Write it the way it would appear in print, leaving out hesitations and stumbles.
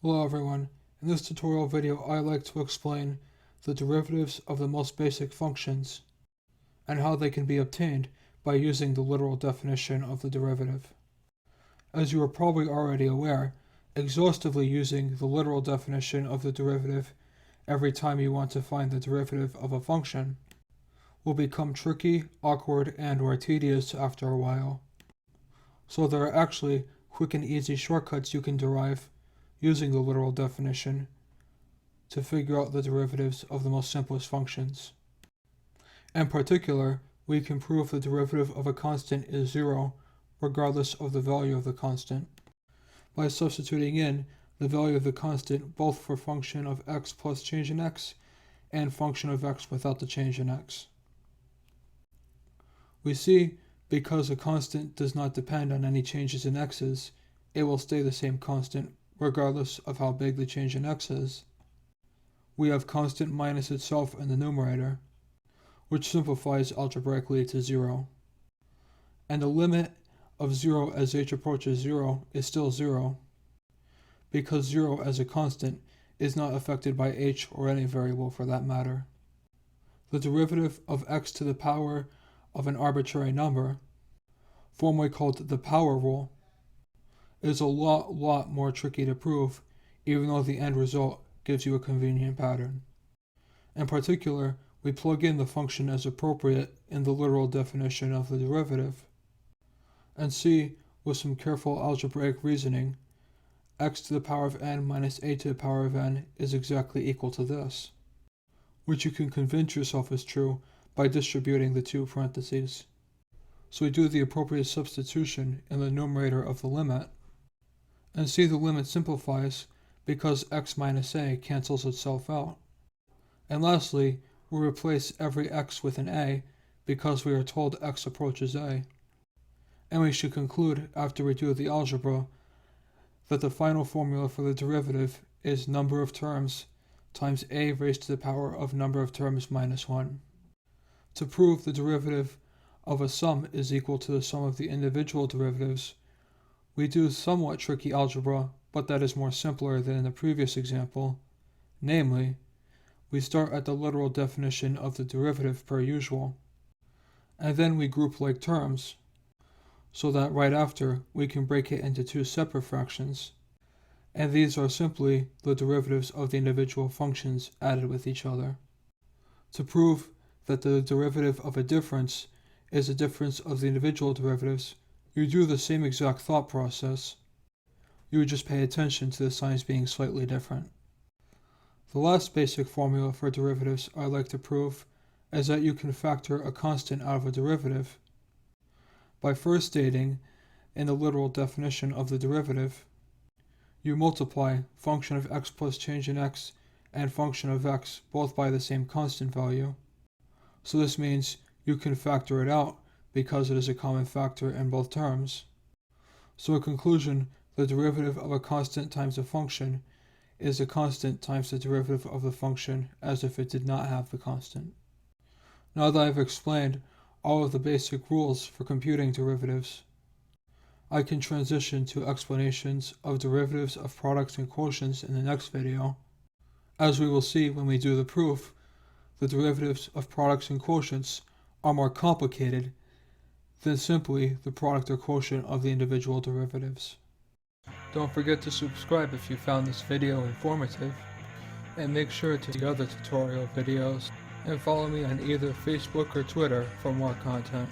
Hello everyone, in this tutorial video I like to explain the derivatives of the most basic functions and how they can be obtained by using the literal definition of the derivative. As you are probably already aware, exhaustively using the literal definition of the derivative every time you want to find the derivative of a function will become tricky, awkward, and/or tedious after a while. So there are actually quick and easy shortcuts you can derive using the literal definition to figure out the derivatives of the most simplest functions. In particular, we can prove the derivative of a constant is zero regardless of the value of the constant by substituting in the value of the constant both for function of x plus change in x and function of x without the change in x. We see because a constant does not depend on any changes in x's, it will stay the same constant regardless of how big the change in x is. We have constant minus itself in the numerator, which simplifies algebraically to 0. And the limit of 0 as h approaches 0 is still 0, because 0 as a constant is not affected by h or any variable for that matter. The derivative of x to the power of an arbitrary number, formerly called the power rule, is a lot more tricky to prove, even though the end result gives you a convenient pattern. In particular, we plug in the function as appropriate in the literal definition of the derivative, and see, with some careful algebraic reasoning, x to the power of n minus a to the power of n is exactly equal to this, which you can convince yourself is true by distributing the two parentheses. So we do the appropriate substitution in the numerator of the limit, and see the limit simplifies because x minus a cancels itself out. And lastly, we replace every x with an a because we are told x approaches a. And we should conclude, after we do the algebra, that the final formula for the derivative is number of terms times a raised to the power of number of terms minus 1. To prove the derivative of a sum is equal to the sum of the individual derivatives, we do somewhat tricky algebra, but that is more simpler than in the previous example. Namely, we start at the literal definition of the derivative per usual, and then we group like terms, so that right after we can break it into two separate fractions, and these are simply the derivatives of the individual functions added with each other. To prove that the derivative of a difference is a difference of the individual derivatives, you do the same exact thought process. You would just pay attention to the signs being slightly different. The last basic formula for derivatives I like to prove is that you can factor a constant out of a derivative by first stating, in the literal definition of the derivative, you multiply function of x plus change in x and function of x both by the same constant value. So this means you can factor it out because it is a common factor in both terms. So in conclusion, the derivative of a constant times a function is a constant times the derivative of the function as if it did not have the constant. Now that I have explained all of the basic rules for computing derivatives, I can transition to explanations of derivatives of products and quotients in the next video. As we will see when we do the proof, the derivatives of products and quotients are more complicated than simply the product or quotient of the individual derivatives. Don't forget to subscribe if you found this video informative, and make sure to see other tutorial videos, and follow me on either Facebook or Twitter for more content.